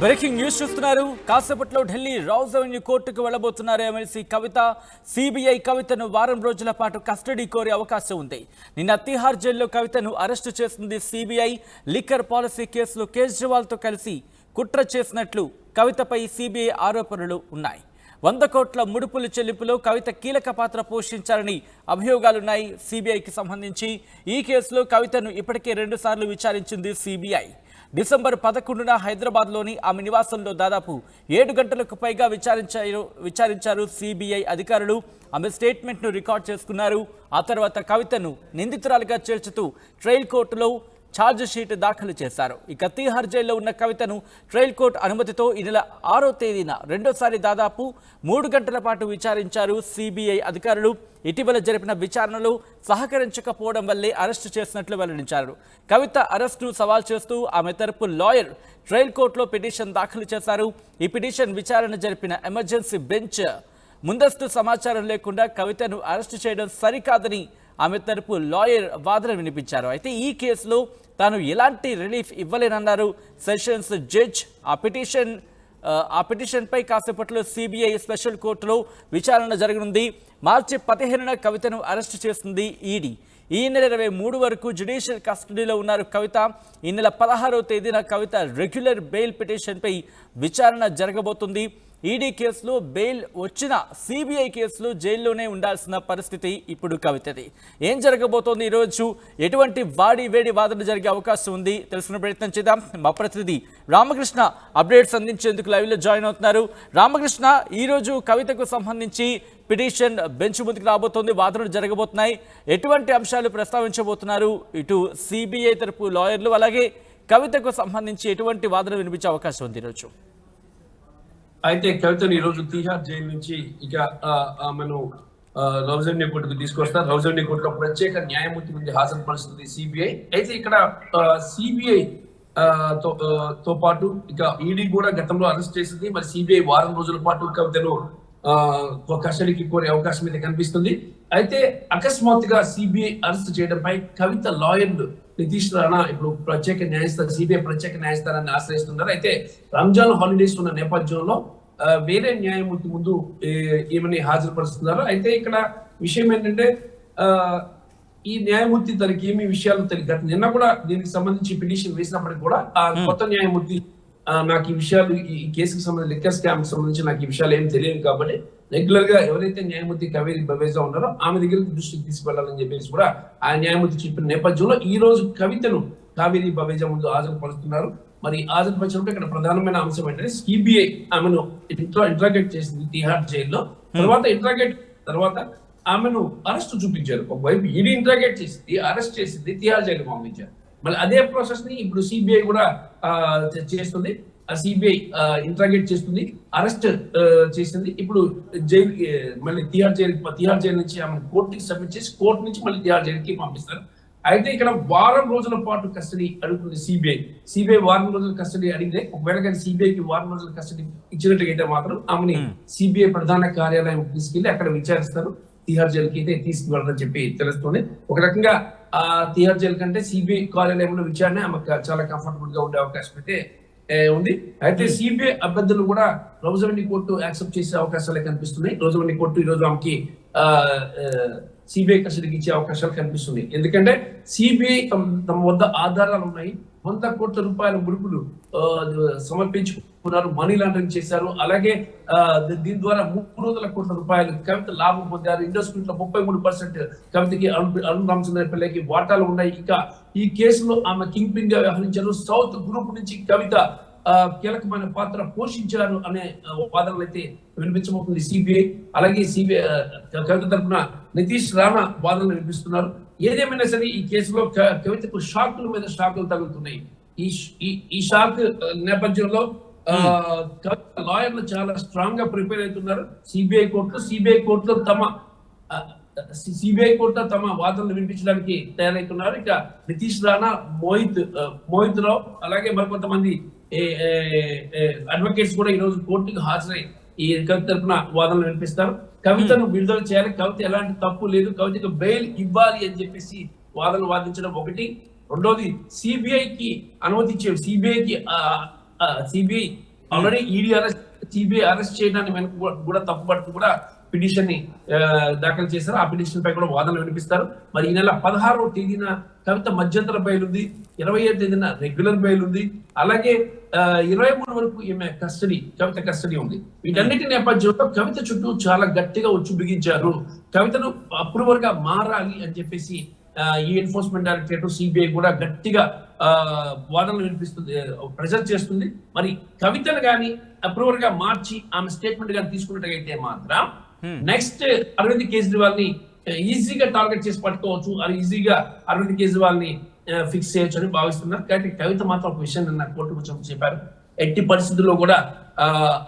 Breaking news చూస్తున్నారు. కాసేపట్లో Delhi Rouse Avenue కోర్టుకు వెళ్లబోతున్నారు ఎమ్మెల్సీ కవిత. సిబిఐ కవితను వారం రోజుల పాటు కస్టడీ కోరే అవకాశం ఉంది. నిన్న తిహార్ జైల్లో కవితను అరెస్టు చేసింది సిబిఐ. లిక్కర్ పాలసీ కేసులో కేజ్రీవాల్తో కలిసి కుట్ర చేసినట్లు కవితపై సిబిఐ ఆరోపణలు ఉన్నాయి. 100 కోట్ల ముడుపుల చెల్లింపులో కవిత కీలక పాత్ర పోషించారని అభియోగాలున్నాయి సిబిఐకి సంబంధించి. ఈ కేసులో కవితను ఇప్పటికే 2 సార్లు విచారించింది సిబిఐ. డిసెంబర్ 11న హైదరాబాద్లోని ఆమె నివాసంలో దాదాపు 7 గంటలకు పైగా విచారించారు సిబిఐ అధికారులు. ఆమె స్టేట్మెంట్ను రికార్డ్ చేసుకున్నారు. ఆ తర్వాత కవితను నిందితురాలిగా చేర్చుతూ ట్రయల్ కోర్టులో ఛార్జ్ షీట్ దాఖలు చేశారు. ఇక తిహార్ జైల్లో ఉన్న కవితను ట్రయల్ కోర్టు అనుమతితో ఈ నెల 6వ తేదీన రెండోసారి దాదాపు 3 గంటల పాటు విచారించారు సిబిఐ అధికారులు. ఇటీవల జరిపిన విచారణలో సహకరించకపోవడం వల్లే అరెస్టు చేసినట్లు వెల్లడించారు. కవిత అరెస్టును సవాల్ చేస్తూ ఆమె తరపు లాయర్ ట్రయల్ కోర్టులో పిటిషన్ దాఖలు చేశారు. ఈ పిటిషన్ విచారణ జరిపిన ఎమర్జెన్సీ బెంచ్ ముందస్తు సమాచారం లేకుండా కవితను అరెస్టు చేయడం సరికాదని ఆమె తరపు లాయర్ వాదన వినిపించారు. అయితే ఈ కేసులో తాను ఎలాంటి రిలీఫ్ ఇవ్వలేనన్నారు సెషన్స్ జడ్జ్. ఆ పిటిషన్పై కాసేపట్లో సిబిఐ స్పెషల్ కోర్టులో విచారణ జరగనుంది. మార్చి 15న కవితను అరెస్టు చేసింది ఈడీ. ఈ నెల 23 వరకు జ్యుడిషియల్ కస్టడీలో ఉన్నారు కవిత. ఈ నెల 16వ తేదీన కవిత రెగ్యులర్ బెయిల్ పిటిషన్పై విచారణ జరగబోతుంది. ఈడీ కేసులో బెయిల్ వచ్చిన సిబిఐ కేసులో జైల్లోనే ఉండాల్సిన పరిస్థితి ఇప్పుడు కవితది. ఏం జరగబోతోంది ఈరోజు, ఎటువంటి వేడి వాదన జరిగే అవకాశం ఉంది తెలుసుకునే ప్రయత్నం చేద్దాం. మా ప్రతినిధి రామకృష్ణ అప్డేట్స్ అందించేందుకు లైవ్లో జాయిన్ అవుతున్నారు. రామకృష్ణ, ఈరోజు కవితకు సంబంధించి పిటిషన్ బెంచ్ ముందుకు రాబోతోంది, వాదనలు జరగబోతున్నాయి. ఎటువంటి అంశాలు ప్రస్తావించబోతున్నారు ఇటు సిబిఐ తరపు లాయర్లు, అలాగే కవితకు సంబంధించి ఎటువంటి వాదన వినిపించే అవకాశం ఉంది ఈరోజు? అయితే కవితను ఈ రోజు తిహార్ జైలు నుంచి ఇక ఆమెను రౌజన్య కోర్టుకు తీసుకొస్తారు. రౌజన్య కోర్టులో ప్రత్యేక న్యాయమూర్తి ముందు హాజరుపరుస్తుంది సిబిఐ. అయితే ఇక్కడ సిబిఐ తో పాటు ఇక ఈడీ కూడా గతంలో అరెస్ట్ చేసింది. మరి సిబిఐ వారం రోజుల పాటు కవితను కస్టడీకి కోరే అవకాశం అయితే కనిపిస్తుంది. అయితే అకస్మాత్తుగా సిబిఐ అరెస్ట్ చేయడంపై కవిత లాయర్లు నితీష్ రాణా ఇప్పుడు సిబిఐ ప్రత్యేక న్యాయస్థానాన్ని ఆశ్రయిస్తున్నారు. అయితే రంజాన్ హాలిడేస్ ఉన్న నేపథ్యంలో వేరే న్యాయమూర్తి ముందు ఏమని హాజరుపరుస్తున్నారు. అయితే ఇక్కడ విషయం ఏంటంటే ఈ న్యాయమూర్తి తనకి ఏమి విషయాలు తెలియదు. నిన్న కూడా దీనికి సంబంధించి పిటిషన్ వేసినప్పటికీ కూడా ఆ కొత్త న్యాయమూర్తి నాకు ఈ విషయాలు, ఈ కేసుకు సంబంధించి లిక్కర్ స్కామ్ సంబంధించి నాకు ఈ విషయాలు ఏం తెలియదు కాబట్టి రెగ్యులర్ గా ఎవరైతే న్యాయమూర్తి కావేరి బవేజా ఉన్నారో ఆమె దగ్గరికి దృష్టికి తీసుకెళ్లాలని చెప్పేసి కూడా ఆ న్యాయమూర్తి చెప్పిన నేపథ్యంలో ఈ రోజు కవితను కావేరి బవేజా ముందు హాజరుపరుస్తున్నారు. మరి హాజరుపరిచినప్పుడు ఇక్కడ ప్రధానమైన అంశం ఏంటంటే సిబిఐ ఆమెను ఇంట్రాగేట్ చేసింది తిహార్ జైల్లో. తర్వాత ఆమెను అరెస్ట్ చూపించారు. ఒకవైపు ఈడీ ఇంట్రాగేట్ చేసింది, అరెస్ట్ చేసింది, తిహార్ జైలు పంపించారు. మళ్ళీ అదే ప్రాసెస్ ని ఇప్పుడు సిబిఐ కూడా చేస్తుంది. సిబిఐ ఇంట్రాగేట్ చేస్తుంది, అరెస్ట్ చేసింది. ఇప్పుడు జైలు మళ్ళీ తిహార్ జైలు నుంచి ఆమె కోర్టుకి సబ్మిట్ చేసి కోర్టు నుంచి మళ్ళీ తిహార్ జైలుకి పంపిస్తారు. అయితే ఇక్కడ వారం రోజుల పాటు కస్టడీ అడుగుతుంది సిబిఐ వారం రోజుల కస్టడీ అడిగితే ఒకవేళ కానీ సిబిఐకి వారం రోజుల కస్టడీ ఇచ్చినట్టుగైతే మాత్రం ఆమెని సిబిఐ ప్రధాన కార్యాలయం తీసుకెళ్లి అక్కడ విచారిస్తారు. తిహార్ జైలుకి అయితే తీసుకువెళ్ళని చెప్పి తెలుస్తుంది. ఒక రకంగా ఆ తిహార్ జైలు కంటే సిబిఐ కార్యాలయంలో విచారణ ఆమెకు చాలా కంఫర్టబుల్ గా ఉండే అవకాశం అయితే ఉంది. అయితే సిబిఐ అభ్యర్థులు కూడా రౌజవెన్యూ కోర్టు యాక్సెప్ట్ చేసే అవకాశాలే కనిపిస్తున్నాయి. రౌజవెన్యూ కోర్టు ఈ రోజు ఆమెకి సిబిఐ కస్టడీకి ఇచ్చే అవకాశాలు కనిపిస్తుంది. ఎందుకంటే సిబిఐ తమ వద్ద ఆధారాలు ఉన్నాయి. 100 కోట్ల రూపాయల ముడుపులు సమర్పించుకున్నారు, మనీ లాండరింగ్ చేశారు. అలాగే దీని ద్వారా 300 కోట్ల రూపాయలు కవిత లాభం పొందారు. ఇండస్ట్రీట్ లో 33% కవితకి అరుణ్ రామచంద్రపల్లికి వాటాలు ఉన్నాయి. ఇక ఈ కేసులో ఆమె కింగ్ పిన్ గా వ్యవహరించారు. సౌత్ గ్రూప్ నుంచి కవిత కీలకమైన పాత్ర పోషించారు అనే వాదనలు అయితే వినిపించబోతుంది సిబిఐ. అలాగే కవిత తరఫున నితీష్ రాణా వాదనలు వినిపిస్తున్నారు. ఏదేమైనా సరే ఈ కేసులో కవితకు షాకుల మీద షాకులు తగులుతున్నాయి. ఈ షాక్ నేపథ్యంలో లాయర్లు చాలా స్ట్రాంగ్ గా ప్రిపేర్ అవుతున్నారు. సిబిఐ కోర్టులో తమ వాదనలు వినిపించడానికి తయారవుతున్నారు. ఇక నితీష్ రాణా, మోహిత్ రావు అలాగే మరికొంతమంది అడ్వకేట్స్ కూడా ఈ రోజు కోర్టుకు హాజరై ఈ కవిత తరఫున వాదనలు వినిపిస్తారు. కవితను విడుదల చేయాలి, కవిత ఎలాంటి తప్పు లేదు, కవితకు బెయిల్ ఇవ్వాలి అని చెప్పేసి వాదనలు వాదించడం ఒకటి. రెండోది సిబిఐకి అనుమతి ఇచ్చే CBI already ED arrest CBI arrest చేయడానికి వెనక కూడా తప్పుపడుతూ కూడా పిటిషన్ ని దాఖలు చేశారు. ఆ పిటిషన్ పై కూడా వాదనలు వినిపిస్తారు. మరి ఈ నెల 16వ తేదీన కవిత మధ్యంతర బెయిల్ ఉంది, 27వ తేదీన రెగ్యులర్ బెయిల్ ఉంది, అలాగే 23 వరకు ఈమె కవిత కస్టడీ ఉంది. వీటన్నిటి నేపథ్యంలో కవిత చుట్టూ చాలా గట్టిగా ఉచ్చు బిగించారు. కవితను అప్రూవర్ గా మారాలి అని చెప్పేసి ఈ ఎన్ఫోర్స్మెంట్ డైరెక్టరేట్ సిబిఐ కూడా గట్టిగా వాదనలు వినిపిస్తుంది, ప్రెజర్ చేస్తుంది. మరి కవితను గాని అప్రూవర్ గా మార్చి ఆమె స్టేట్మెంట్ గాని తీసుకున్నట్టయితే మాత్రం నెక్స్ట్ అరవింద్ కేజ్రీవాల్ ని ఈజీగా టార్గెట్ చేసి పట్టుకోవచ్చు, అది ఈజీగా అరవింద్ కేజ్రీవాల్ ని ఫిక్స్ చేయొచ్చు అని భావిస్తున్నారు. కాబట్టి కవిత మాత్రం ఒక విషయం నిన్న కోర్టుకు చెప్పారు, ఎట్టి పరిస్థితుల్లో కూడా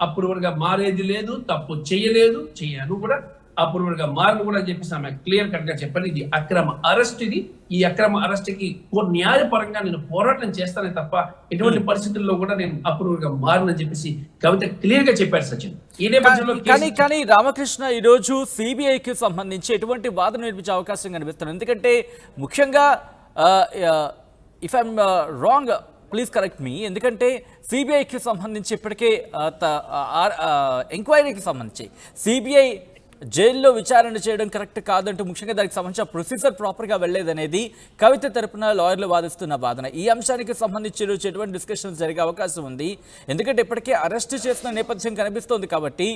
అప్రూవర్ గా మారేది లేదు, తప్పు చేయలేదు, చేయను కూడా అప్రూవర్ గా మారను కూడా చెప్పేసి ఆమె క్లియర్ కట్ గా చెప్పారు. ఇది అక్రమ అరెస్ట్, ఈ అక్రమ అరెస్ట్ కి న్యాయపరంగా నేను పోరాటం చేస్తానే తప్ప ఎటువంటి పరిస్థితుల్లో కూడా నేను అప్రూవర్ గా మారనని చెప్పేసి కవిత క్లియర్ గా చెప్పారు. సచిన్, ఈ నేపథ్యంలో కానీ రామకృష్ణ ఈ రోజు సిబిఐకి సంబంధించి ఎటువంటి వాదన వినిపించే అవకాశం కనిపిస్తుంది? ఎందుకంటే ముఖ్యంగా if I'm wrong please correct me, ఎందుకంటే సిబిఐకి సంబంధించి ఇప్పటికే ఎంక్వైరీకి సంబంధించి సిబిఐ జైల్లో విచారణ చేయడం కరెక్ట్ కాదంటూ ముఖ్యంగా దానికి సంబంధించిన ప్రొసీజర్ ప్రాపర్గా వెళ్లేదనేది కవిత తరపున లాయర్లు వాదిస్తున్న వాదన. ఈ అంశానికి సంబంధించి రోజు ఎటువంటి డిస్కషన్స్ జరిగే అవకాశం ఉంది? ఎందుకంటే ఇప్పటికే అరెస్ట్ చేసిన నేపథ్యం కనిపిస్తోంది కాబట్టి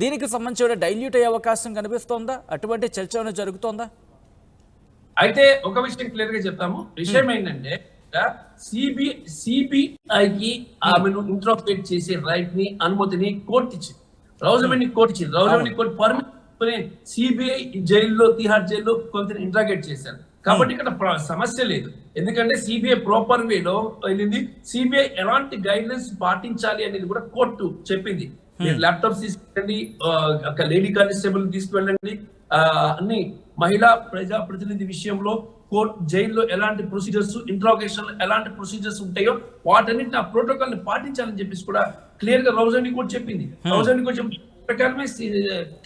దీనికి సంబంధించి డైల్యూట్ అయ్యే అవకాశం కనిపిస్తోందా? అటువంటి చర్చ జరుగుతోందా? అయితే ఒక విషయం క్లియర్ గా చెప్తాము. విషయం ఏంటంటే సిబిఐకి ఆమెను ఇంట్రాగేట్ చేసే రైట్ ని అనుమతిని కోర్టు ఇచ్చింది, రౌజమెన్ని కోర్టు ఇచ్చింది. రౌజమెన్ని కోర్టు పర్మిషన్ సిబిఐ జైల్లో తిహార్ జైల్లో కొంత ఇంట్రాగేట్ చేశారు. కాబట్టి ఇక్కడ సమస్య లేదు, ఎందుకంటే సిబిఐ ప్రాపర్ వేలో వెళ్ళింది. సిబిఐ ఎలాంటి గైడ్లైన్స్ పాటించాలి అనేది కూడా కోర్టు చెప్పింది. ల్యాప్టాప్స్ తీసుకెళ్ళండి, ఒక లేడీ కానిస్టేబుల్ తీసుకువెళ్ళండి, అన్ని మహిళా ప్రజా ప్రతినిధి విషయంలో కోర్టు జైల్లో ఎలాంటి ప్రొసీజర్స్, ఇంట్రాగేషన్ ఎలాంటి ప్రొసీజర్స్ ఉంటాయో వాటన్నిటిని ఆ ప్రోటోకాల్ ని పాటించాలని చెప్పేసి కూడా క్లియర్ గా రౌజమెన్ని కోర్టు చెప్పింది. రౌజమెన్ని కోర్టు చెప్పిన ప్రకారమే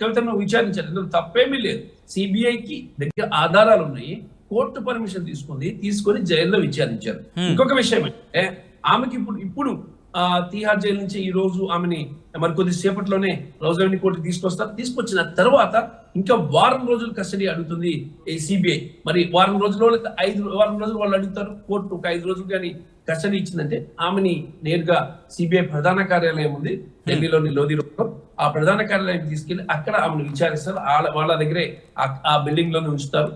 కవితను విచారించాలి, ఇందులో తప్పేమీ లేదు. సిబిఐకి దగ్గర ఆధారాలు ఉన్నాయి, కోర్టు పర్మిషన్ తీసుకొని జైల్లో విచారించారు. ఇంకొక విషయం ఏంటంటే ఆమెకి ఇప్పుడు తిహార్ జైలు నుంచి ఈ రోజు ఆమెని మరి కొద్దిసేపట్లోనే రౌజమెన్ని కోర్టు తీసుకొచ్చిన తర్వాత ఇంకా వారం రోజులు కస్టడీ అడుగుతుంది ఈ సిబిఐ. మరి వారం రోజులు 5 వాళ్ళు అడుగుతారు, కోర్టు ఒక 5 రోజులు కానీ కస్టడీ ఇచ్చిందంటే ఆమెని నేరుగా సిబిఐ ప్రధాన కార్యాలయం ఉంది ఢిల్లీలోని లోధి రోడ్లో, ఆ ప్రధాన కార్యాలయం తీసుకెళ్లి అక్కడ ఆమెను విచారిస్తారు. వాళ్ళ దగ్గరే ఆ బిల్డింగ్ లోనే ఉంచుతారు.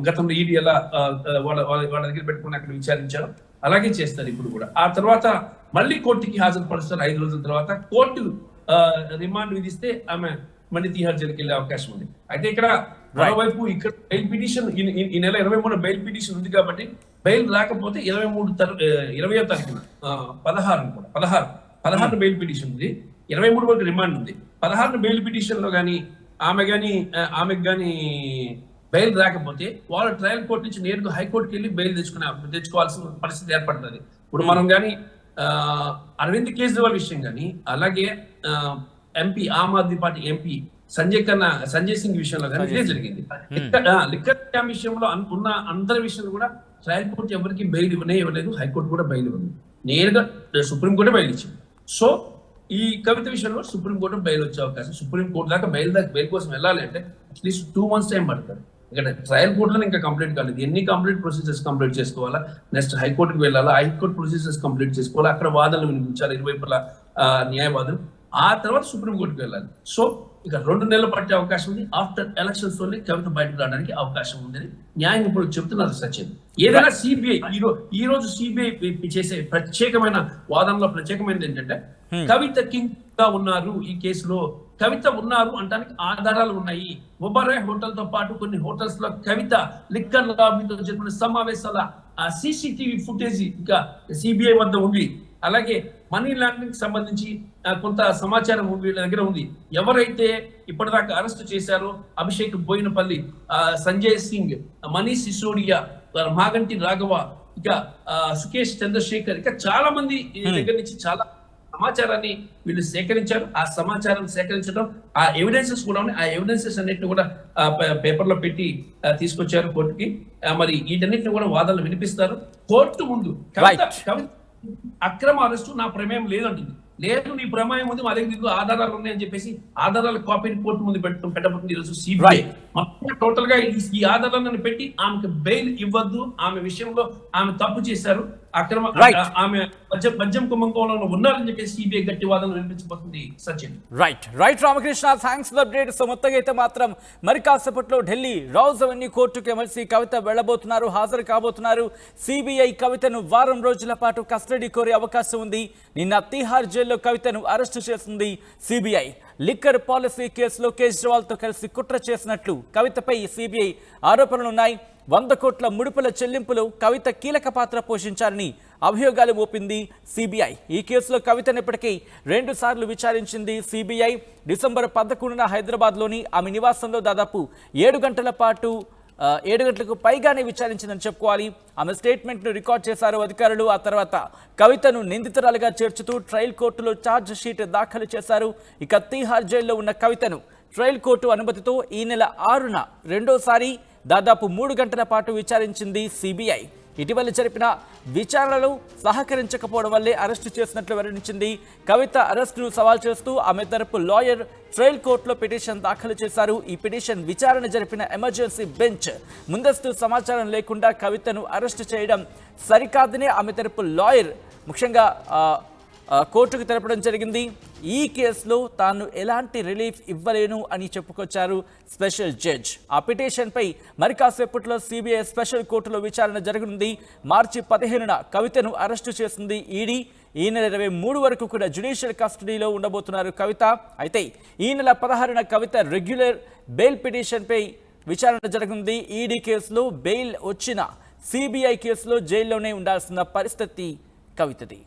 గతంలో ఈడీ ఎలా వాళ్ళ దగ్గర పెట్టుకుని అక్కడ విచారించారు, అలాగే చేస్తారు ఇప్పుడు కూడా. ఆ తర్వాత మళ్ళీ కోర్టుకి హాజరుపరుస్తారు. 5 రోజుల తర్వాత కోర్టు రిమాండ్ విధిస్తే ఆమె మళ్ళీ తిహార్ జైలుకి వెళ్ళే అవకాశం ఉంది. అయితే ఇక్కడ మరోవైపు ఇక్కడ బెయిల్ పిటిషన్ ఈ నెల 23 బెయిల్ పిటిషన్ ఉంది కాబట్టి బెయిల్ రాకపోతే 20వ తారీఖున 16 బెయిల్ పిటిషన్ ఉంది, 23 వరకు రిమాండ్ ఉంది. 16 బెయిల్ పిటిషన్ లో కానీ ఆమెకు కానీ బెయిల్ రాకపోతే వాళ్ళు ట్రయల్ కోర్టు నుంచి నేరుగా హైకోర్టుకి వెళ్ళి బెయిల్ తెచ్చుకోవాల్సిన పరిస్థితి ఏర్పడుతుంది. ఇప్పుడు మనం కానీ అరవింద్ కేజ్రీవాల్ విషయం కానీ అలాగే MP Aam Aadmi party MP Sanjay Singh విషయంలో కానీ ఇదే జరిగింది. లిక్కర్ స్కామ్ విషయంలో ఉన్న అందరి విషయంలో కూడా ట్రయల్ కోర్టు ఎవరికి బెయిల్ ఇవ్వలేదు, హైకోర్టు కూడా బెయిల్ ఇవ్వలేదు, నేరుగా సుప్రీంకోర్టు బెయిల్ ఇచ్చింది. సో ఈ కవిత విషయంలో సుప్రీంకోర్టు బెయిల్ వచ్చే అవకాశం, సుప్రీంకోర్టు దాకా బెయిల్ కోసం వెళ్ళాలి అంటే అట్లీస్ట్ 2 months టైం పడుతుంది. ఇక్కడ ట్రయల్ కోర్టులో ఇంకా కంప్లీట్ కాలేదు, ఎన్ని కంప్లీట్ ప్రొసీజర్స్ కంప్లీట్ చేసుకోవాలా, నెక్స్ట్ హైకోర్టుకి వెళ్ళాలా, హైకోర్టు ప్రొసీజర్స్ కంప్లీట్ చేసుకోవాలా, అక్కడ వాదనలు వినిపించాలి ఇరువైపుల న్యాయవాదులు, ఆ తర్వాత సుప్రీంకోర్టుకి వెళ్ళాలి. సో ఇక 2 నెలలు పట్టే అవకాశం ఉంది. ఆఫ్టర్ ఎలక్షన్స్ తోనే కవిత బయటకు రావడానికి అవకాశం ఉందని న్యాయం ఇప్పుడు చెప్తున్నారు. సచిన్, ఏదైనా సిబిఐ ఈ రోజు సిబిఐ చేసే ప్రత్యేకమైన వాదనలో ప్రత్యేకమైనది ఏంటంటే కవిత కింగ్ గా ఉన్నారు, ఈ కేసులో కవిత ఉన్నారు అంటానికి ఆధారాలు ఉన్నాయి. ఒబరాయ్ హోటల్ తో పాటు కొన్ని హోటల్స్ లో కవిత లిక్కర్ లాబీతో జరిపిన సమావేశాల CCTV ఫుటేజ్ ఇంకా సిబిఐ వద్ద ఉంది. అలాగే మనీ లాండరింగ్ సంబంధించి కొంత సమాచారం వీళ్ళ దగ్గర ఉంది. ఎవరైతే ఇప్పటిదాకా అరెస్ట్ చేశారో అభిషేక్ బోయినపల్లి, సంజయ్ సింగ్, మనీష్ సిసోడియా, మాగంటి రాఘవ, ఇక సుకేష్ చంద్రశేఖర్, ఇక చాలా మంది దగ్గర నుంచి చాలా సమాచారాన్ని వీళ్ళు సేకరించారు. ఆ సమాచారం సేకరించడం, ఆ ఎవిడెన్సెస్ కూడా ఉన్నాయి. ఆ ఎవిడెన్సెస్ అన్నిటిని కూడా పేపర్ లో పెట్టి తీసుకొచ్చారు కోర్టుకి. మరి వీటన్నిటిని కూడా వాదనలు వినిపిస్తారు కోర్టు ముందు. అక్రమ అరెస్టు నా ప్రమేయం లేదంటుంది. లేదు నీ ప్రమేయం ఉంది, మా దగ్గర ఇదిగో ఆధారాలు ఉన్నాయని చెప్పేసి ఆధారాల కాపీని కోర్టు ముందు పెట్టబోతుంది ఈరోజు సిబిఐ. Right. మొత్తం టోటల్ గా ఈ ఆధారాలను పెట్టి ఆమెకు బెయిల్ ఇవ్వద్దు, ఆమె విషయంలో ఆమె తప్పు చేశారు, అక్రమ Right. ఆమె మద్యం కుంభకోణంలో ఉన్నారని చెప్పేసి సిబిఐ గట్టి వాదన వినిపించబోతుంది. Sachin. Right Ramakrishna, thanks for update. So మొత్తంగా అయితే మాత్రం మరి కాసేపట్లో ఢిల్లీ రౌజ్ అవెన్యూ కోర్టుకు ఎమ్మెల్సీ కవిత వెళ్లబోతున్నారు, హాజరు కాబోతున్నారు. సిబిఐ కవితను వారం రోజుల పాటు కస్టడీ కోరే అవకాశం ఉంది. నిన్న తిహార్ జైల్లో కవితను అరెస్టు చేసింది సిబిఐ. లిక్కర్ పాలసీ కేసులో కేజ్రీవాల్తో కలిసి కుట్ర చేసినట్లు కవితపై సిబిఐ ఆరోపణలున్నాయి. 100 కోట్ల ముడుపుల చెల్లింపులు కవిత కీలక పాత్ర పోషించారని అభియోగాలు మోపింది సిబిఐ. ఈ కేసులో కవితను ఇప్పటికీ 2 సార్లు విచారించింది సిబిఐ. డిసెంబర్ 11న హైదరాబాద్లోని ఆమె నివాసంలో దాదాపు 7 గంటల పాటు 7 గంటలకు పైగానే విచారించిందని చెప్పుకోవాలి. ఆమె స్టేట్మెంట్ను రికార్డ్ చేశారు అధికారులు. ఆ తర్వాత కవితను నిందితురాలుగా చేర్చుతూ ట్రయల్ కోర్టులో ఛార్జ్ షీట్ దాఖలు చేశారు. ఇక తిహార్ జైల్లో ఉన్న కవితను ట్రయల్ కోర్టు అనుమతితో ఈ నెల 6న రెండోసారి దాదాపు 3 గంటల పాటు విచారించింది సిబిఐ. ఇటీవల జరిపిన విచారణలో సహకరించకపోవడం వల్లే అరెస్టు చేసినట్లు వెల్లడించింది. కవిత అరెస్టును సవాల్ చేస్తూ ఆమె తరపు లాయర్ ట్రయల్ కోర్టులో పిటిషన్ దాఖలు చేశారు. ఈ పిటిషన్ విచారణ జరిపిన ఎమర్జెన్సీ బెంచ్ ముందస్తు సమాచారం లేకుండా కవితను అరెస్టు చేయడం సరికాదని ఆమె తరపు లాయర్ ముఖ్యంగా కోర్టుకు తెలపడం జరిగింది. ఈ కేసులో తాను ఎలాంటి రిలీఫ్ ఇవ్వలేను అని చెప్పుకొచ్చారు స్పెషల్ జడ్జ్. ఆ పిటిషన్పై మరి కాసేపట్లో సిబిఐ స్పెషల్ కోర్టులో విచారణ జరగనుంది. మార్చి 15న కవితను అరెస్టు చేసింది ఈడీ. ఈ నెల 23 వరకు కూడా జ్యుడిషియల్ కస్టడీలో ఉండబోతున్నారు కవిత. అయితే ఈ నెల 16న కవిత రెగ్యులర్ బెయిల్ పిటిషన్పై విచారణ జరగనుంది. ఈడీ కేసులో బెయిల్ వచ్చిన సిబిఐ కేసులో జైల్లోనే ఉండాల్సిన పరిస్థితి కవితది.